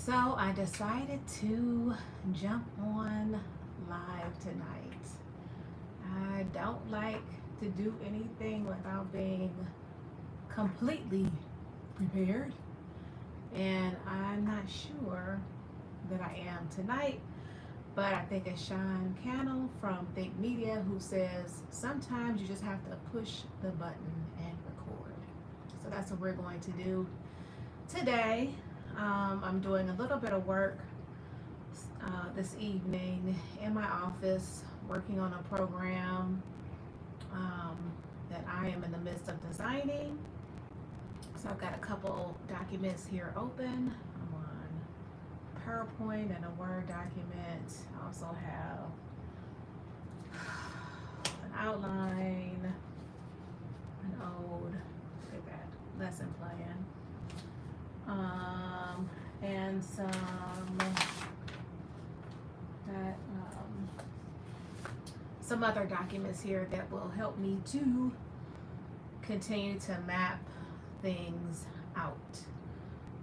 So I decided to jump on live tonight. I don't like to do anything without being completely prepared, and I'm not sure that I am tonight. But I think it's Sean Cannell from Think Media who says sometimes you just have to push the button and record. So that's what we're going to do today. I'm doing a little bit of work this evening in my office, working on a program um, that I am in the midst of designing. So I've got a couple documents here open. I'm on PowerPoint and a Word document. I also have an outline, an old, look at that, lesson plan, and that some other documents here that will help me to continue to map things out.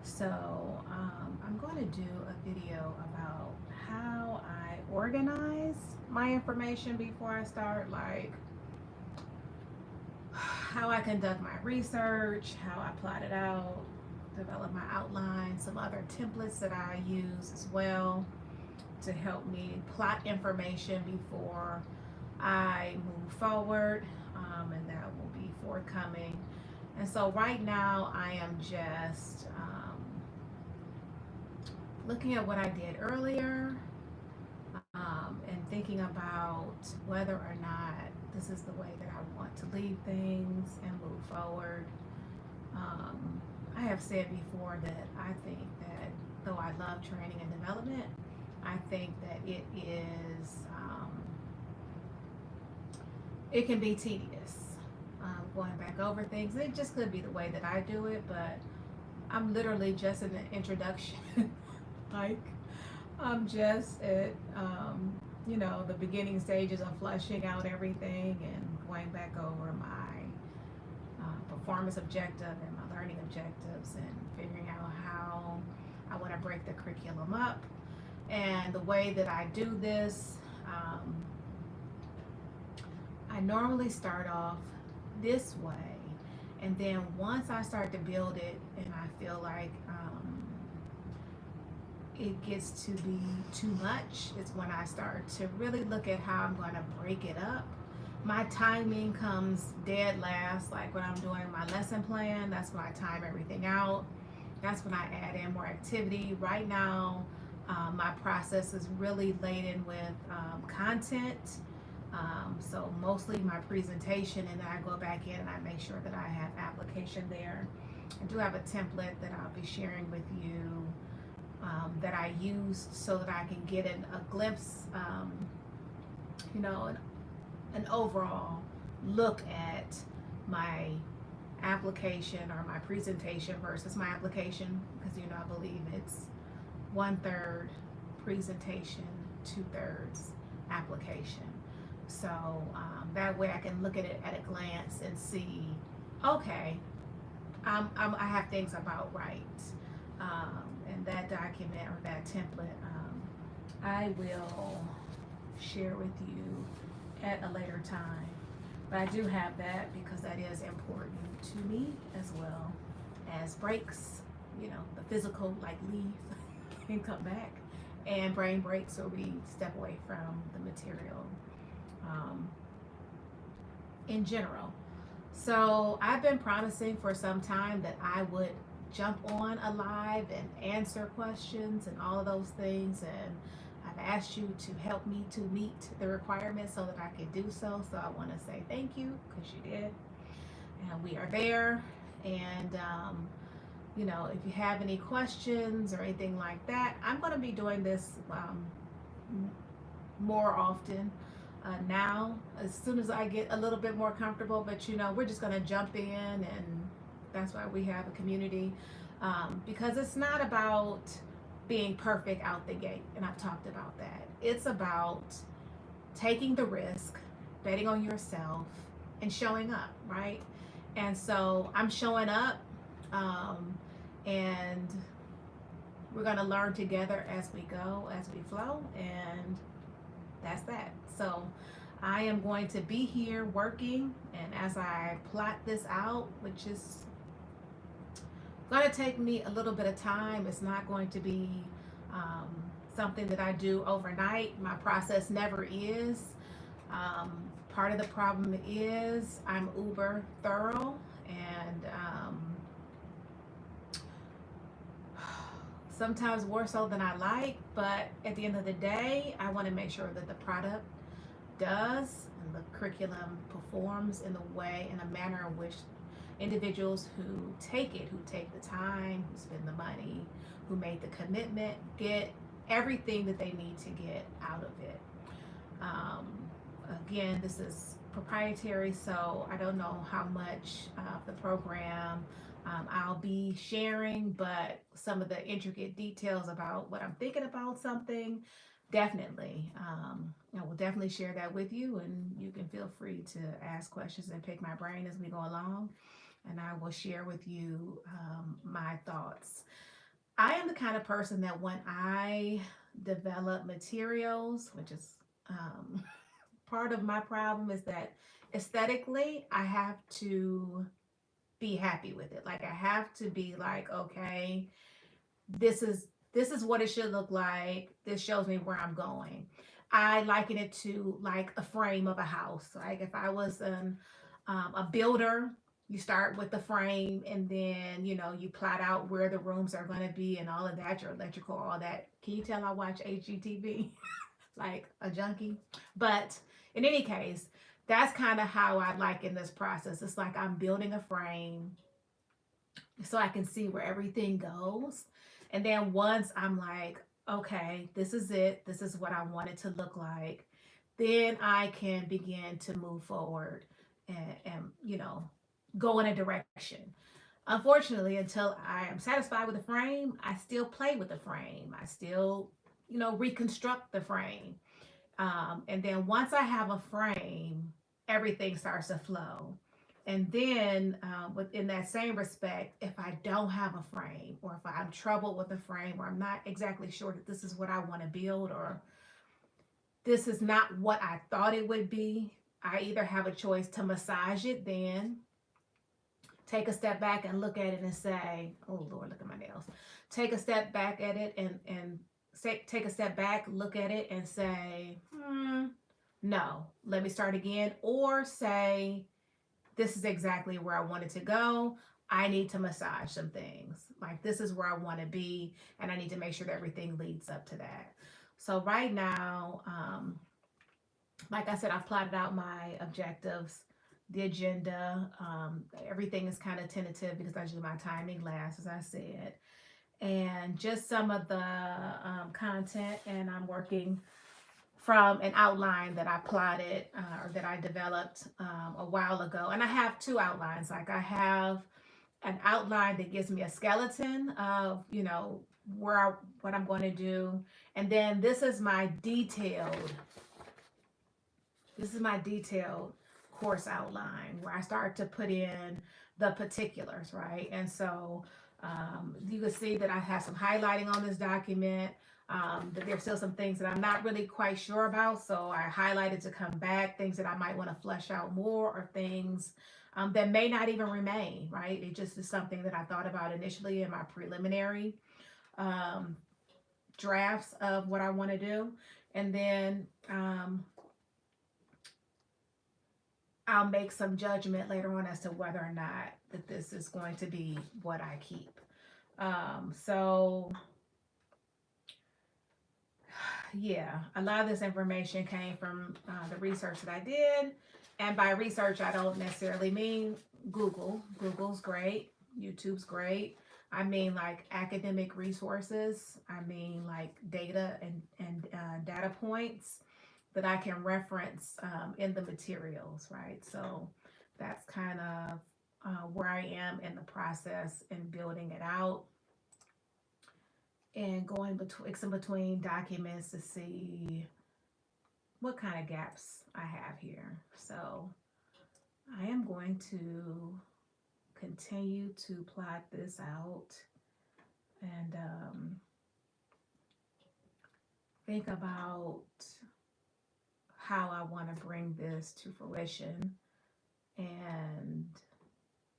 So I'm going to do a video about how I organize my information before I start, like how I conduct my research, how I plot it out, develop my outline, some other templates that I use as well to help me plot information before I move forward, and that will be forthcoming. And so right now I am just looking at what I did earlier, and thinking about whether or not this is the way that I want to leave things and move forward. I have said before that I think that though I love training and development, I think that it can be tedious, going back over things. It just could be the way that I do it, but I'm literally just in the introduction. Like, I'm just at, the beginning stages of fleshing out everything and going back over my performance objective and my learning objectives and figuring out how I want to break the curriculum up. And the way that I do this, I normally start off this way, and then once I start to build it and I feel like it gets to be too much, it's when I start to really look at how I'm going to break it up. My timing comes dead last, like when I'm doing my lesson plan. That's when I time everything out. That's when I add in more activity. Right now, my process is really laden with content. So mostly my presentation, and then I go back in and I make sure that I have application there. I do have a template that I'll be sharing with you, that I used so that I can get a glimpse, an overall look at my application or my presentation versus my application, because I believe it's 1/3 presentation, 2/3 application. So that way I can look at it at a glance and see, okay, I have things about right. And that document or that template, I will share with you at a later time. But I do have that because that is important to me, as well as breaks, the physical, like leave and come back, and brain breaks where we step away from the material in general. So I've been promising for some time that I would jump on a live and answer questions and all of those things, and I've asked you to help me to meet the requirements so that I can do so. So I want to say thank you, because you did, and we are there. And if you have any questions or anything like that, I'm going to be doing this more often now, as soon as I get a little bit more comfortable. But we're just going to jump in, and that's why we have a community, because it's not about being perfect out the gate, and I've talked about that. It's about taking the risk, betting on yourself, and showing up, right? And so I'm showing up, and We're going to learn together as we go, as we flow, and that's that. So I am going to be here working, and as I plot this out, which is going to take me a little bit of time, it's not going to be um, something that I do overnight. My process never is. Part of the problem is I'm uber thorough, and sometimes more so than I like, but at the end of the day, I want to make sure that the product does and the curriculum performs in the way, in a manner in which individuals who take it, who take the time, who spend the money, who made the commitment, get everything that they need to get out of it. Um, Again, this is proprietary, so I don't know how much of the program I'll be sharing, but some of the intricate details about what I'm thinking about something, definitely. I will definitely share that with you, and you can feel free to ask questions and pick my brain as we go along, and I will share with you my thoughts. I am the kind of person that when I develop materials, which is part of my problem, is that aesthetically I have to be happy with it. Like I have to be like, okay, this is what it should look like. This shows me where I'm going. I liken it to like a frame of a house. Like if I was a builder, you start with the frame, and then you plot out where the rooms are going to be and all of that, your electrical, all that. Can you tell I watch HGTV? Like a junkie. But in any case, that's kind of how I like in this process. It's like I'm building a frame so I can see where everything goes. And then once I'm like, okay, this is it, this is what I want it to look like, then I can begin to move forward and go in a direction. Unfortunately, until I am satisfied with the frame, I still play with the frame. I still, reconstruct the frame. And then once I have a frame, everything starts to flow. And then, within that same respect, if I don't have a frame, or if I'm troubled with a frame, or I'm not exactly sure that this is what I want to build, or this is not what I thought it would be, I either have a choice to massage it, then take a step back and look at it and say, oh Lord, look at my nails. Take a step back at it and take a step back, look at it and say, no, let me start again. Or say, this is exactly where I wanted to go. I need to massage some things. Like this is where I want to be, and I need to make sure that everything leads up to that. So right now, like I said, I've plotted out my objectives, the agenda. Everything is kind of tentative because I do my timing last, as I said, and just some of the content. And I'm working from an outline that I plotted, or that I developed a while ago. And I have two outlines. Like I have an outline that gives me a skeleton of, what I'm going to do. And then this is my detailed course outline where I start to put in the particulars, right? And so you can see that I have some highlighting on this document, that there's still some things that I'm not really quite sure about. So I highlighted to come back, things that I might want to flesh out more, or things that may not even remain, right? It just is something that I thought about initially in my preliminary um, drafts of what I want to do. And then I'll make some judgment later on as to whether or not that this is going to be what I keep. So yeah, a lot of this information came from the research that I did. And by research, I don't necessarily mean Google. Google's great. YouTube's great. I mean like academic resources. I mean like data and data points that I can reference in the materials, right? So that's kind of where I am in the process and building it out, and going between documents to see what kind of gaps I have here. So I am going to continue to plot this out, and think about how I want to bring this to fruition, and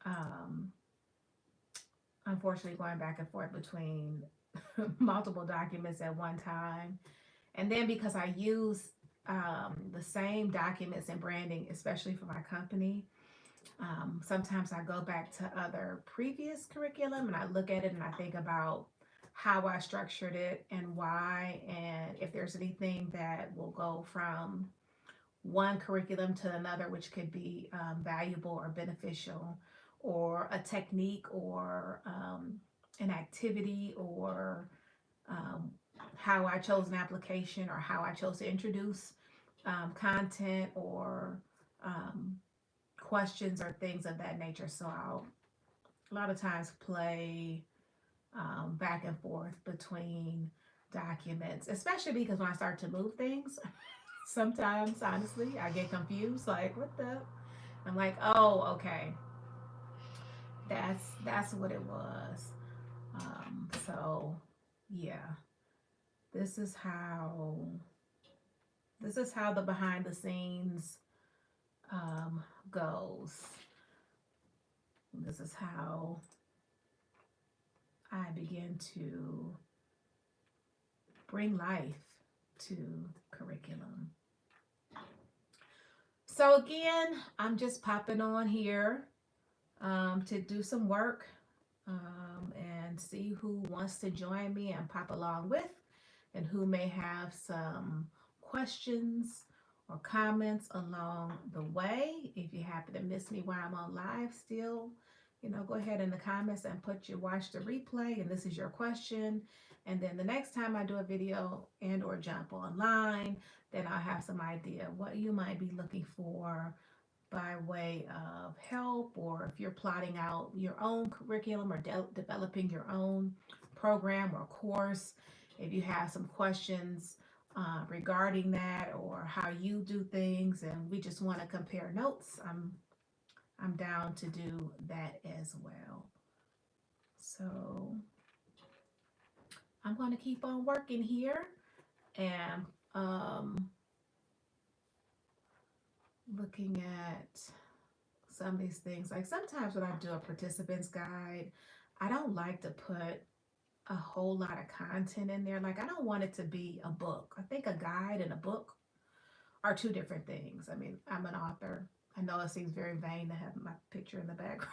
um, unfortunately going back and forth between multiple documents at one time. And then because I use the same documents and branding, especially for my company, sometimes I go back to other previous curriculum and I look at it and I think about how I structured it and why, and if there's anything that will go from one curriculum to another, which could be valuable or beneficial, or a technique, or an activity, or um, how I chose an application, or how I chose to introduce content, or um, questions, or things of that nature. So I'll a lot of times play back and forth between documents, especially because when I start to move things, sometimes honestly I get confused. Like, what the? I'm like, oh, okay, that's what it was. So yeah, this is how this is how the behind the scenes um, goes. This is how I begin to bring life to curriculum. So again, I'm just popping on here to do some work and see who wants to join me and pop along with, and who may have some questions or comments along the way. If you happen to miss me while I'm on live still, go ahead in the comments and put you watch the replay and this is your question. And then the next time I do a video and or jump online, then I'll have some idea what you might be looking for by way of help, or if you're plotting out your own curriculum or developing your own program or course, if you have some questions regarding that or how you do things, and we just want to compare notes, I'm down to do that as well. So I'm going to keep on working here and looking at some of these things. Like sometimes when I do a participants guide, I don't like to put a whole lot of content in there. Like I don't want it to be a book. I think a guide and a book are two different things. I mean, I'm an author. I know it seems very vain to have my picture in the background.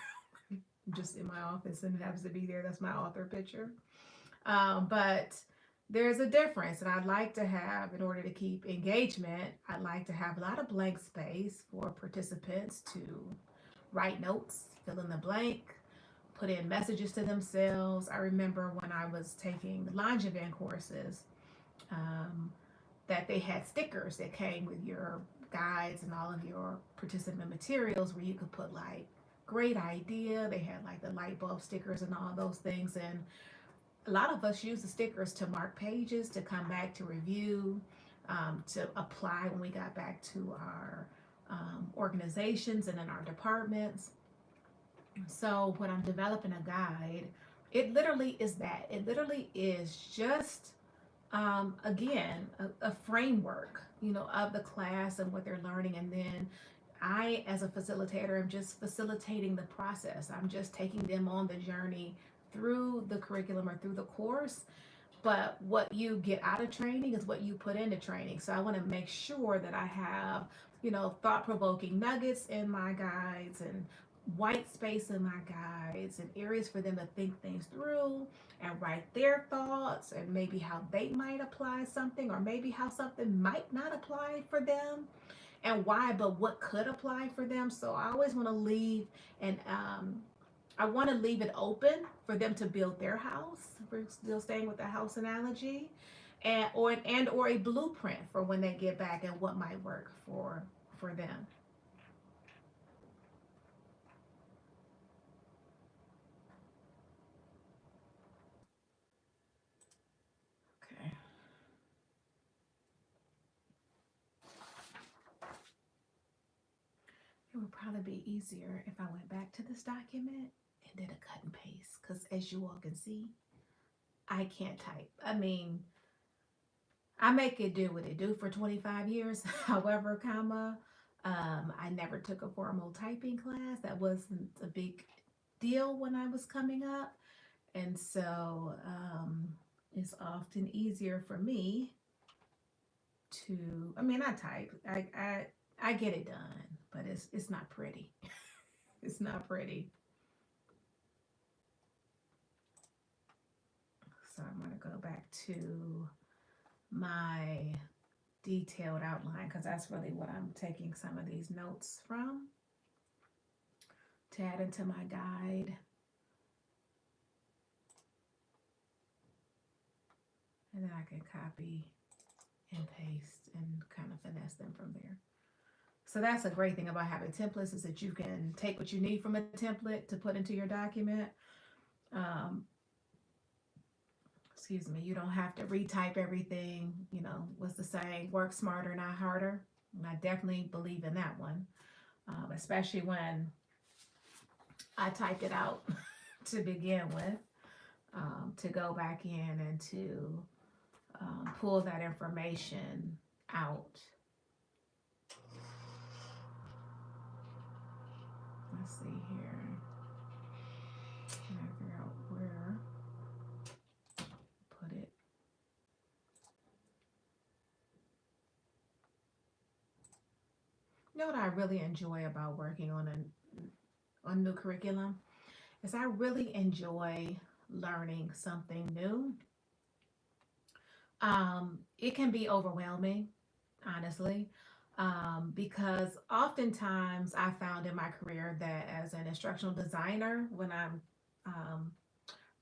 Just in my office and it happens to be there. That's my author picture. But there's a difference, and I'd like to have, in order to keep engagement, I'd like to have a lot of blank space for participants to write notes, fill in the blank, put in messages to themselves. I remember when I was taking the Longevan courses, um, that they had stickers that came with your guides and all of your participant materials where you could put like great idea. They had like the light bulb stickers and all those things. And a lot of us use the stickers to mark pages, to come back to review, to apply when we got back to our organizations and in our departments. So when I'm developing a guide, it literally is that. It literally is just, again, a framework, of the class and what they're learning. And then I, as a facilitator, am just facilitating the process. I'm just taking them on the journey through the curriculum or through the course. But what you get out of training is what you put into training. So I want to make sure that I have, thought-provoking nuggets in my guides, and white space in my guides, and areas for them to think things through and write their thoughts, and maybe how they might apply something, or maybe how something might not apply for them and why, but what could apply for them. So I always want to leave, and I want to leave it open for them to build their house. We're still staying with the house analogy, and or a blueprint for when they get back and what might work for them. Okay. It would probably be easier if I went back to this document and did a cut and paste, because as you all can see, I can't type. I mean, I make it do what it do for 25 years. However, I never took a formal typing class. That wasn't a big deal when I was coming up. And so it's often easier for me to, I mean, I type, I get it done, but it's not pretty. It's not pretty. So I'm going to go back to my detailed outline because that's really what I'm taking some of these notes from to add into my guide. And then I can copy and paste and kind of finesse them from there. So that's a great thing about having templates is that you can take what you need from a template to put into your document. Um, excuse me, you don't have to retype everything. You know, what's the saying? Work smarter, not harder. And I definitely believe in that one, especially when I typed it out to begin with, to go back in and to pull that information out. Let's see here. I'm trying to figure out where to put it. You know what I really enjoy about working on a new curriculum is I really enjoy learning something new. It can be overwhelming, honestly, because oftentimes I found in my career that as an instructional designer, when I'm um,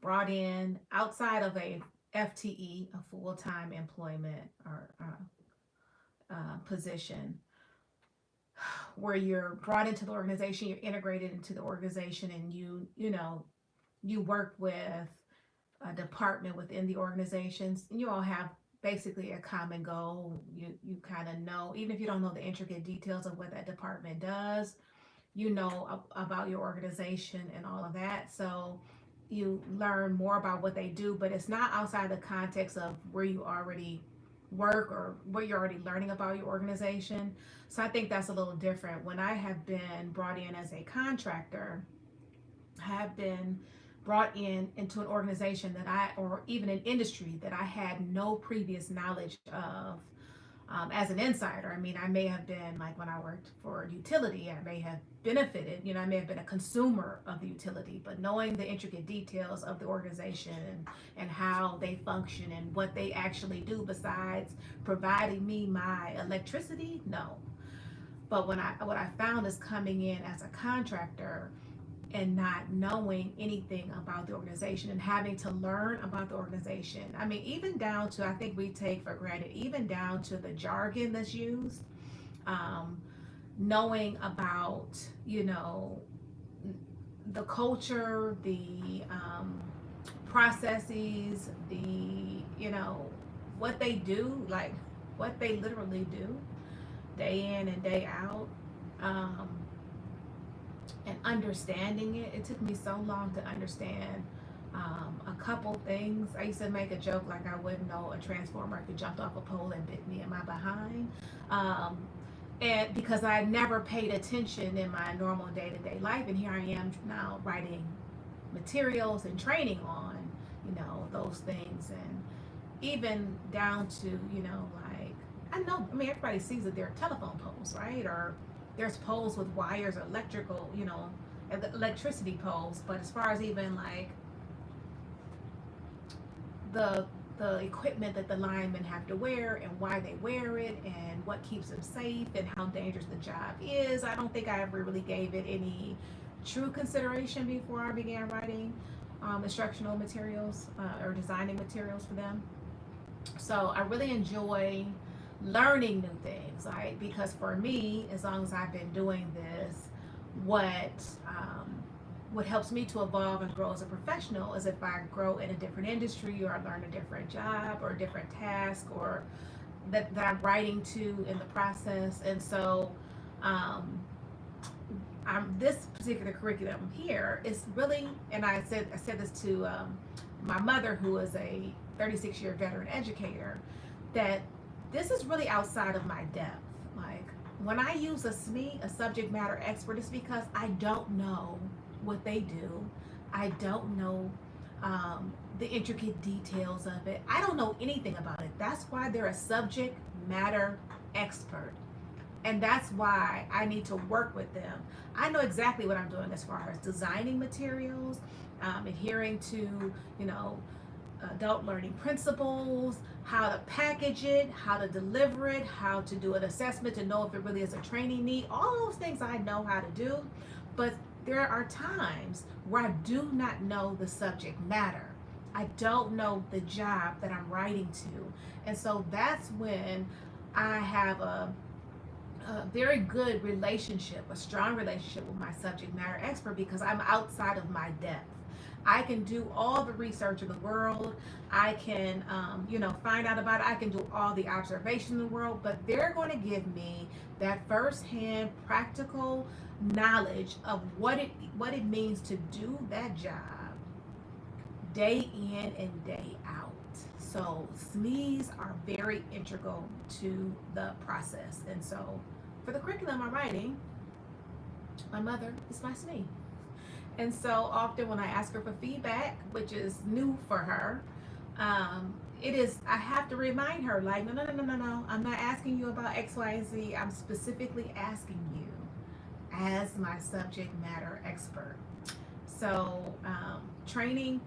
brought in outside of a FTE, a full time employment or position, where you're brought into the organization, you're integrated into the organization, and you work with a department within the organizations, and you all have basically a common goal. You kind of know, even if you don't know the intricate details of what that department does, you know about your organization and all of that. So you learn more about what they do, but it's not outside the context of where you already work or what you're already learning about your organization. So I think that's a little different. When I have been brought in as a contractor, have been brought in into an organization that or even an industry that I had no previous knowledge of, as an insider. I mean, I may have been like when I worked for utility, I may have benefited, I may have been a consumer of the utility, but knowing the intricate details of the organization and how they function and what they actually do besides providing me my electricity, no. But what I found is coming in as a contractor and not knowing anything about the organization and having to learn about the organization. I mean, even down to, I think we take for granted, even down to the jargon that's used, um, knowing about, the culture, the processes, what they do, like what they literally do day in and day out. Um, and understanding it. It took me so long to understand a couple things. I used to make a joke like I wouldn't know a transformer could jump off a pole and bit me in my behind. Um, and because I never paid attention in my normal day-to-day life, and here I am now writing materials and training on, those things, and even down to, like, I mean, everybody sees that there are telephone poles, right? Or there's poles with wires, or electrical, electricity poles. But as far as even like the equipment that the linemen have to wear and why they wear it and what keeps them safe and how dangerous the job is, I don't think I ever really gave it any true consideration before I began writing instructional materials, or designing materials for them. So I really enjoy learning new things, right? Because for me, as long as I've been doing this, what what helps me to evolve and grow as a professional is if I grow in a different industry, or I learn a different job or a different task, or that I'm writing to in the process. And so this particular curriculum here is really, and I said this to my mother, who is a 36-year veteran educator, that this is really outside of my depth. Like when I use a SME, a subject matter expert, it's because I don't know what they do. I don't know the intricate details of it. I don't know anything about it. That's why they're a subject matter expert. And that's why I need to work with them. I know exactly what I'm doing as far as designing materials, adhering to, you know, adult learning principles, how to package it, how to deliver it, how to do an assessment to know if it really is a training need. All those things I know how to do, but there are times where I do not know the subject matter. I don't know the job that I'm writing to. And so that's when I have a very good relationship, a strong relationship with my subject matter expert, because I'm outside of my depth. I can do all the research in the world. I can, find out about it. I can do all the observation in the world, but they're going to give me that firsthand practical knowledge of what it means to do that job day in and day out. So SMEs are very integral to the process. And so for the curriculum I'm writing, my mother is my SME. And so often when I ask her for feedback, which is new for her, I have to remind her, like, no, I'm not asking you about X, Y, and Z. I'm specifically asking you as my subject matter expert. So training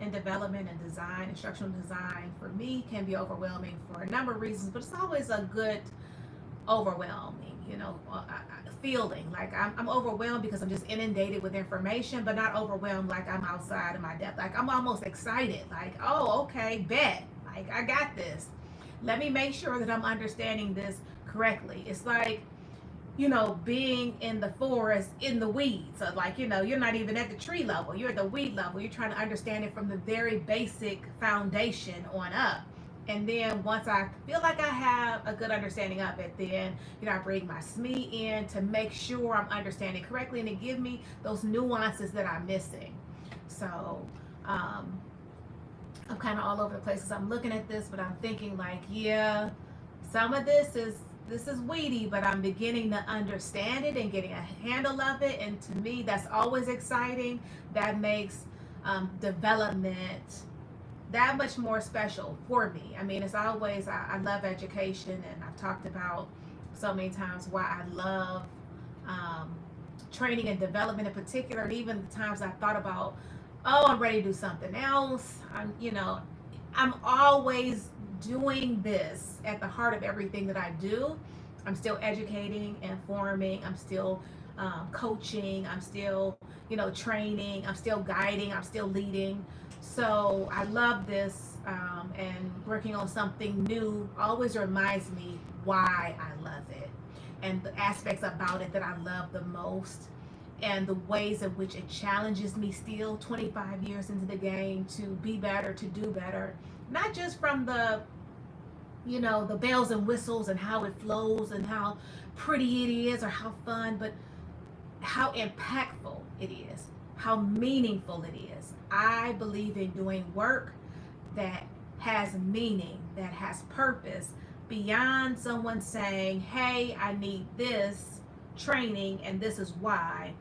and development and design, instructional design for me can be overwhelming for a number of reasons, but it's always a good overwhelming, feeling. Like I'm overwhelmed because I'm just inundated with information, but not overwhelmed like I'm outside of my depth. Like I'm almost excited, like, oh, okay, bet. Like I got this. Let me make sure that I'm understanding this correctly. It's like, being in the forest in the weeds. So like, you're not even at the tree level, you're at the weed level. You're trying to understand it from the very basic foundation on up. And then once I feel like I have a good understanding of it, then, I bring my SME in to make sure I'm understanding correctly and to give me those nuances that I'm missing. So I'm kind of all over the place as I'm looking at this, but I'm thinking like, yeah, some of this is weedy, but I'm beginning to understand it and getting a handle of it. And to me, that's always exciting. That makes development that much more special for me. I mean, it's always, I love education, and I've talked about so many times why I love training and development in particular. And even the times I thought about, oh, I'm ready to do something else. I'm always doing this at the heart of everything that I do. I'm still educating, informing, I'm still coaching, I'm still, training, I'm still guiding, I'm still leading. So I love this, and working on something new always reminds me why I love it and the aspects about it that I love the most, and the ways in which it challenges me still 25 years into the game to be better, to do better, not just from the bells and whistles and how it flows and how pretty it is or how fun, but how impactful it is, how meaningful it is. I believe in doing work that has meaning, that has purpose, beyond someone saying, hey, I need this training and this is why.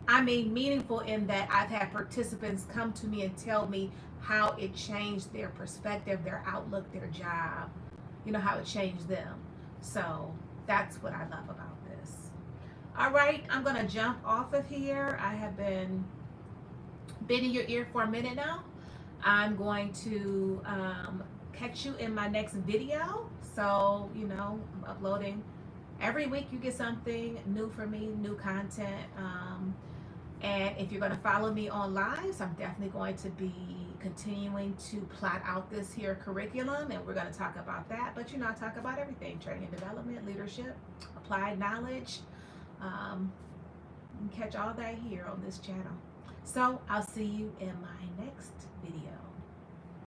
I mean meaningful in that I've had participants come to me and tell me how it changed their perspective, their outlook, their job, how it changed them. So that's what I love about this. All right, I'm gonna jump off of here. I have been in your ear for a minute now. I'm going to catch you in my next video. So, I'm uploading every week. You get something new from me, new content. And if you're going to follow me on lives, I'm definitely going to be continuing to plot out this here curriculum, and we're going to talk about that. But I talk about everything: training and development, leadership, applied knowledge. You can catch all that here on this channel. So I'll see you in my next video.